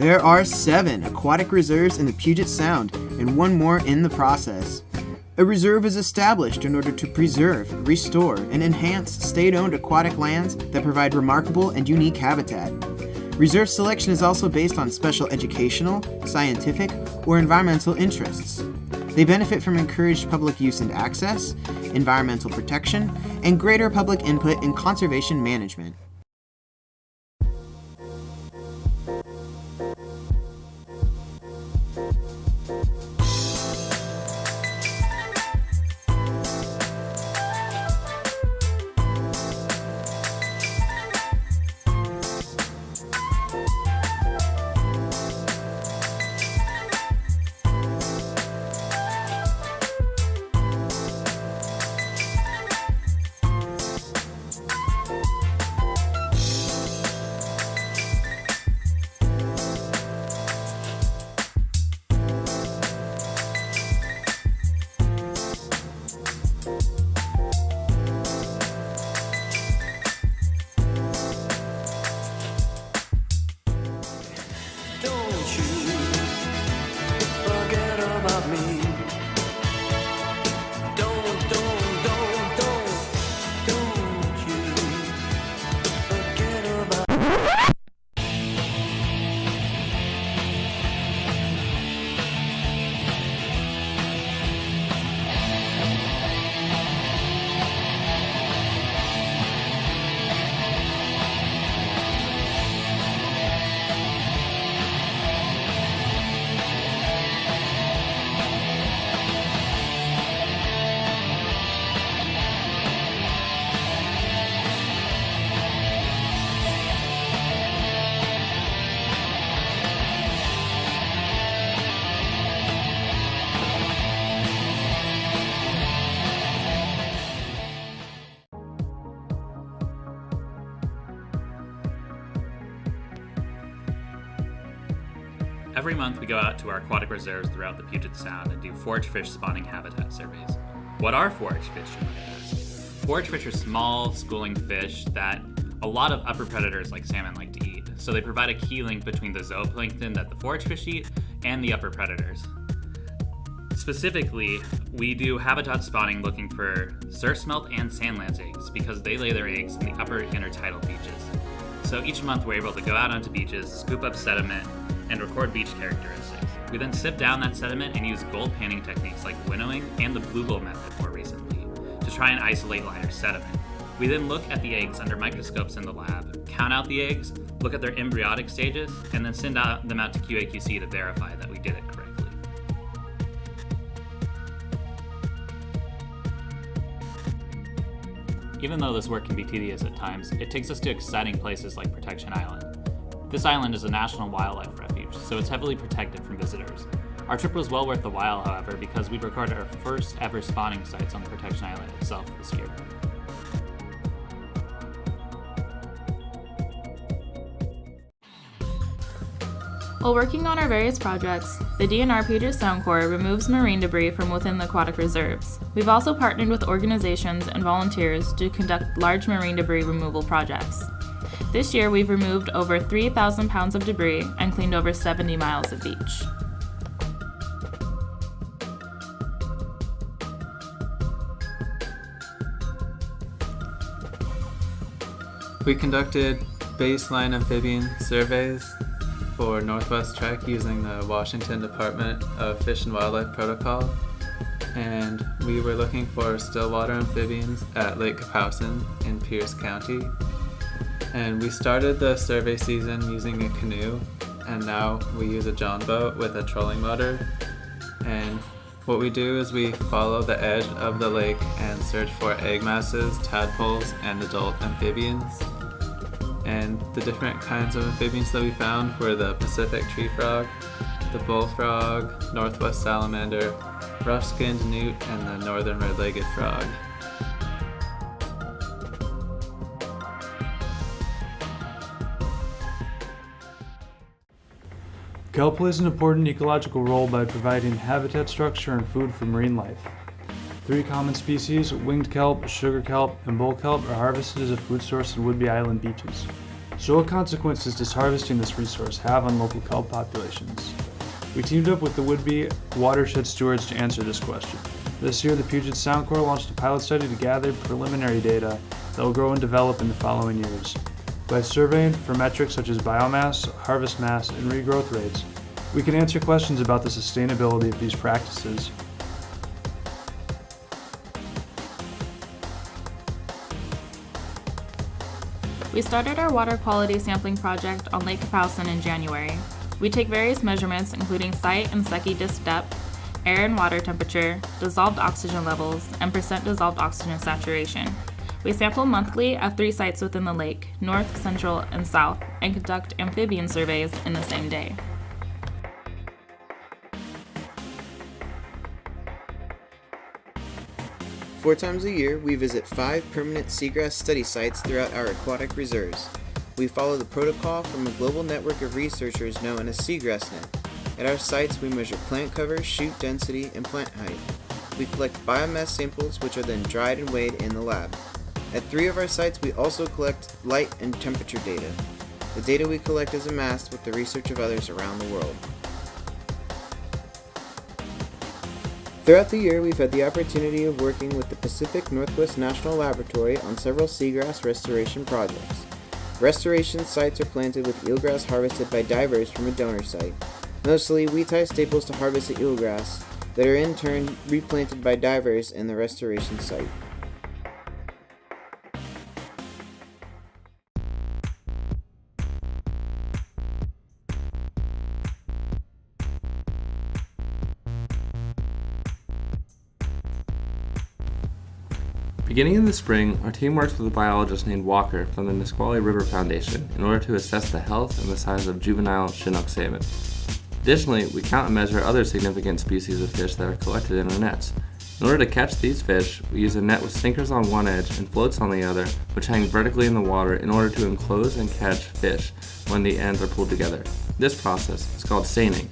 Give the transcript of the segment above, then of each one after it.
There are 7 aquatic reserves in the Puget Sound and 1 more in the process. A reserve is established in order to preserve, restore, and enhance state-owned aquatic lands that provide remarkable and unique habitat. Reserve selection is also based on special educational, scientific, or environmental interests. They benefit from encouraged public use and access, environmental protection, and greater public input in conservation management. Every month we go out to our aquatic reserves throughout the Puget Sound and do forage fish spawning habitat surveys. What are forage fish, you might ask? Forage fish are small, schooling fish that a lot of upper predators like salmon like to eat, so they provide a key link between the zooplankton that the forage fish eat and the upper predators. Specifically, we do habitat spawning looking for surf smelt and sand lance eggs because they lay their eggs in the upper intertidal beaches. So each month we're able to go out onto beaches, scoop up sediment, and record beach characteristics. We then sip down that sediment and use gold panning techniques like winnowing and the blue bowl method more recently to try and isolate lighter sediment. We then look at the eggs under microscopes in the lab, count out the eggs, look at their embryonic stages, and then send them out to QA/QC to verify that we did it correctly. Even though this work can be tedious at times, it takes us to exciting places like Protection Island. This island is a national wildlife refuge, so it's heavily protected from visitors. Our trip was well worth the while, however, because we recorded our first ever spawning sites on Protection Island itself this year. While working on our various projects, the DNR Puget SoundCorps removes marine debris from within the aquatic reserves. We've also partnered with organizations and volunteers to conduct large marine debris removal projects. This year, we've removed over 3,000 pounds of debris and cleaned over 70 miles of beach. We conducted baseline amphibian surveys for Northwest Trek using the Washington Department of Fish and Wildlife Protocol, and we were looking for stillwater amphibians at Lake Kapowsin in Pierce County. And we started the survey season using a canoe, and now we use a John boat with a trolling motor. And what we do is we follow the edge of the lake and search for egg masses, tadpoles, and adult amphibians. And the different kinds of amphibians that we found were the Pacific tree frog, the bullfrog, northwest salamander, rough-skinned newt, and the northern red-legged frog. Kelp plays an important ecological role by providing habitat structure and food for marine life. 3 common species, winged kelp, sugar kelp, and bull kelp, are harvested as a food source at Whidbey Island beaches. So what consequences does harvesting this resource have on local kelp populations? We teamed up with the would-be watershed stewards to answer this question. This year, the Puget SoundCorps launched a pilot study to gather preliminary data that will grow and develop in the following years. By surveying for metrics such as biomass, harvest mass, and regrowth rates, we can answer questions about the sustainability of these practices. We started our water quality sampling project on Lake Kapowsin in January. We take various measurements including site and Secchi disk depth, air and water temperature, dissolved oxygen levels, and % dissolved oxygen saturation. We sample monthly at 3 sites within the lake, north, central, and south, and conduct amphibian surveys in the same day. Four times a year, we visit 5 permanent seagrass study sites throughout our aquatic reserves. We follow the protocol from a global network of researchers known as SeagrassNet. At our sites, we measure plant cover, shoot density, and plant height. We collect biomass samples, which are then dried and weighed in the lab. At 3 of our sites, we also collect light and temperature data. The data we collect is amassed with the research of others around the world. Throughout the year, we've had the opportunity of working with the Pacific Northwest National Laboratory on several seagrass restoration projects. Restoration sites are planted with eelgrass harvested by divers from a donor site. Mostly, we tie staples to harvest the eelgrass that are in turn replanted by divers in the restoration site. Beginning in the spring, our team works with a biologist named Walker from the Nisqually River Foundation in order to assess the health and the size of juvenile Chinook salmon. Additionally, we count and measure other significant species of fish that are collected in our nets. In order to catch these fish, we use a net with sinkers on one edge and floats on the other, which hang vertically in the water in order to enclose and catch fish when the ends are pulled together. This process is called seining.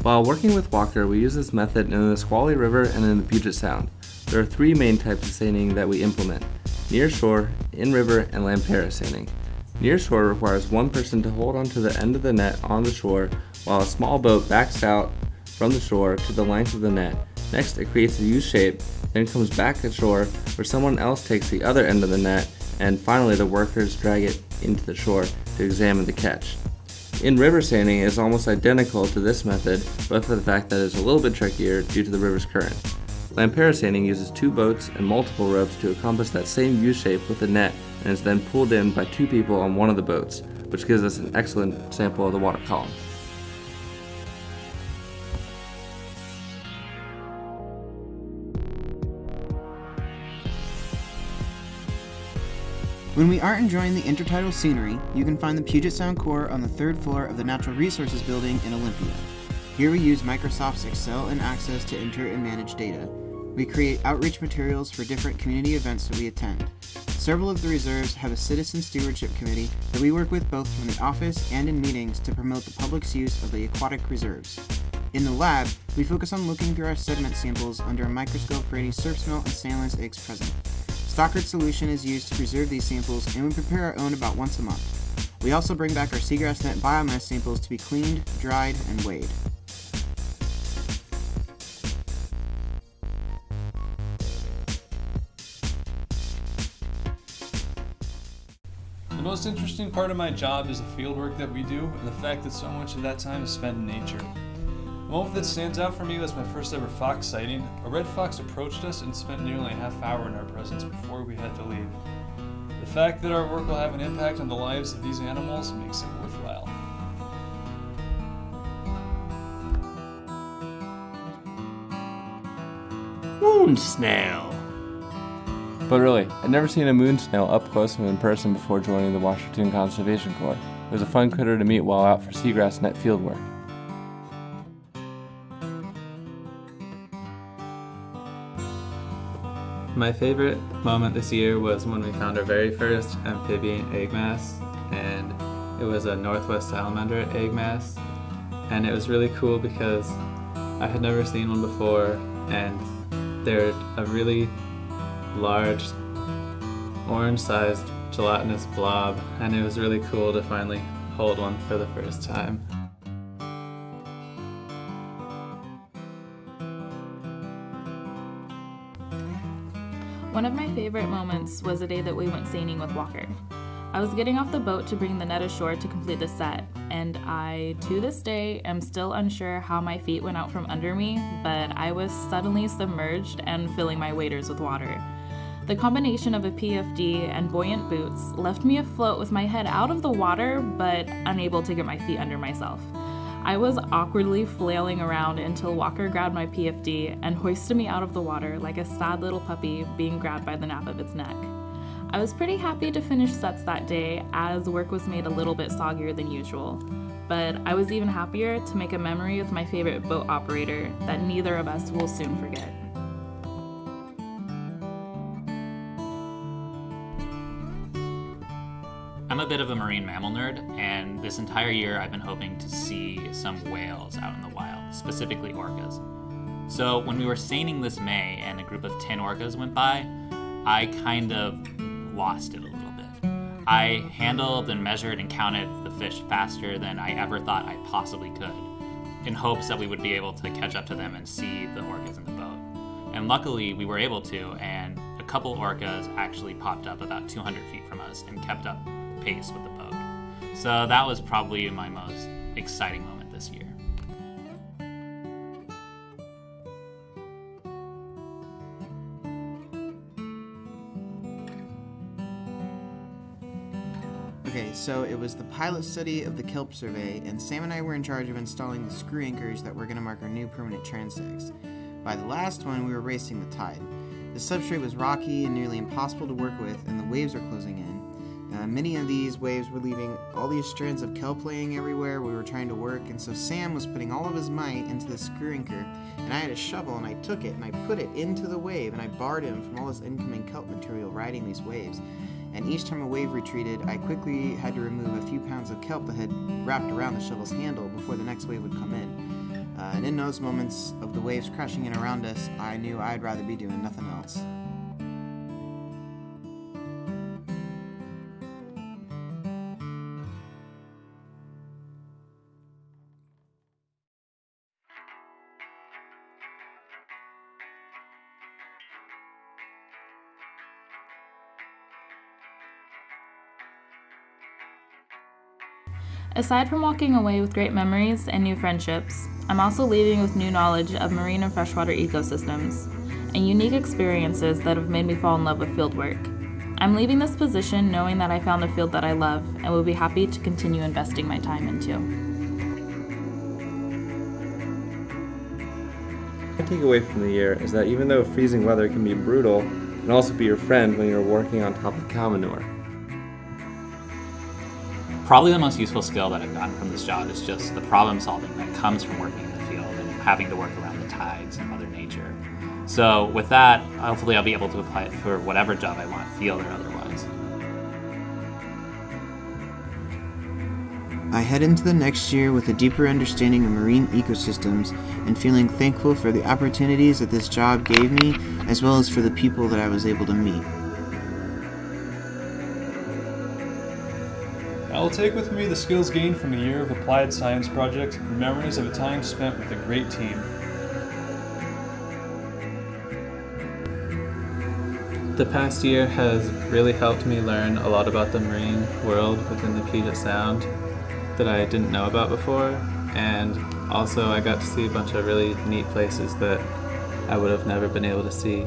While working with Walker, we use this method in the Nisqually River and in the Puget Sound. There are 3 main types of seining that we implement: near shore, in-river, and Lampera seining. Near shore requires one person to hold onto the end of the net on the shore while a small boat backs out from the shore to the length of the net. Next, it creates a U shape, then comes back ashore where someone else takes the other end of the net, and finally the workers drag it into the shore to examine the catch. In-river seining is almost identical to this method, but for the fact that it's a little bit trickier due to the river's current. Lampera seining uses 2 boats and multiple ropes to accomplish that same U-shape with a net, and is then pulled in by 2 people on one of the boats, which gives us an excellent sample of the water column. When we aren't enjoying the intertidal scenery, you can find the Puget SoundCorps on the 3rd floor of the Natural Resources Building in Olympia. Here we use Microsoft's Excel and Access to enter and manage data. We create outreach materials for different community events that we attend. Several of the reserves have a citizen stewardship committee that we work with both from the office and in meetings to promote the public's use of the aquatic reserves. In the lab, we focus on looking through our sediment samples under a microscope for any surf smelt and sand lance eggs present. Stockard solution is used to preserve these samples, and we prepare our own about once a month. We also bring back our seagrass net biomass samples to be cleaned, dried, and weighed. The most interesting part of my job is the field work that we do and the fact that so much of that time is spent in nature. The moment that stands out for me was my first ever fox sighting. A red fox approached us and spent nearly a half hour in our presence before we had to leave. The fact that our work will have an impact on the lives of these animals makes it worthwhile. Moon snail. But really, I'd never seen a moon snail up close and in person before joining the Washington Conservation Corps. It was a fun critter to meet while out for seagrass net field work. My favorite moment this year was when we found our very first amphibian egg mass, and it was a northwest salamander egg mass, and it was really cool because I had never seen one before, and They're a really large, orange-sized gelatinous blob, and it was really cool to finally hold one for the first time. One of my favorite moments was the day that we went seining with Walker. I was getting off the boat to bring the net ashore to complete the set, and I, to this day, am still unsure how my feet went out from under me, but I was suddenly submerged and filling my waders with water. The combination of a PFD and buoyant boots left me afloat with my head out of the water, but unable to get my feet under myself. I was awkwardly flailing around until Walker grabbed my PFD and hoisted me out of the water like a sad little puppy being grabbed by the nape of its neck. I was pretty happy to finish sets that day, as work was made a little bit soggier than usual. But I was even happier to make a memory with my favorite boat operator that neither of us will soon forget. I'm a bit of a marine mammal nerd, and this entire year I've been hoping to see some whales out in the wild, specifically orcas. So when we were seining this May and a group of 10 orcas went by, I kind of lost it a little bit. I handled and measured and counted the fish faster than I ever thought I possibly could, in hopes that we would be able to catch up to them and see the orcas in the boat. And luckily we were able to, and a couple orcas actually popped up about 200 feet from us and kept up pace with the boat. So that was probably my most exciting moment this year. Okay, so it was the pilot study of the kelp survey, and Sam and I were in charge of installing the screw anchors that were going to mark our new permanent transects. By the last one, we were racing the tide. The substrate was rocky and nearly impossible to work with, and the waves were closing in. Many of these waves were leaving all these strands of kelp laying everywhere we were trying to work, and so Sam was putting all of his might into the screw anchor, and I had a shovel and I took it and I put it into the wave, and I barred him from all this incoming kelp material riding these waves. And each time a wave retreated, I quickly had to remove a few pounds of kelp that had wrapped around the shovel's handle before the next wave would come in. And in those moments of the waves crashing in around us, I knew I'd rather be doing nothing else. Aside from walking away with great memories and new friendships, I'm also leaving with new knowledge of marine and freshwater ecosystems, and unique experiences that have made me fall in love with fieldwork. I'm leaving this position knowing that I found a field that I love and will be happy to continue investing my time into. My takeaway from the year is that even though freezing weather can be brutal, it can also be your friend when you're working on top of cow manure. Probably the most useful skill that I've gotten from this job is just the problem solving that comes from working in the field and having to work around the tides and Mother Nature. So with that, hopefully I'll be able to apply it for whatever job I want, field or otherwise. I head into the next year with a deeper understanding of marine ecosystems and feeling thankful for the opportunities that this job gave me, as well as for the people that I was able to meet. I will take with me the skills gained from a year of applied science project and memories of a time spent with a great team. The past year has really helped me learn a lot about the marine world within the Puget Sound that I didn't know about before, and also I got to see a bunch of really neat places that I would have never been able to see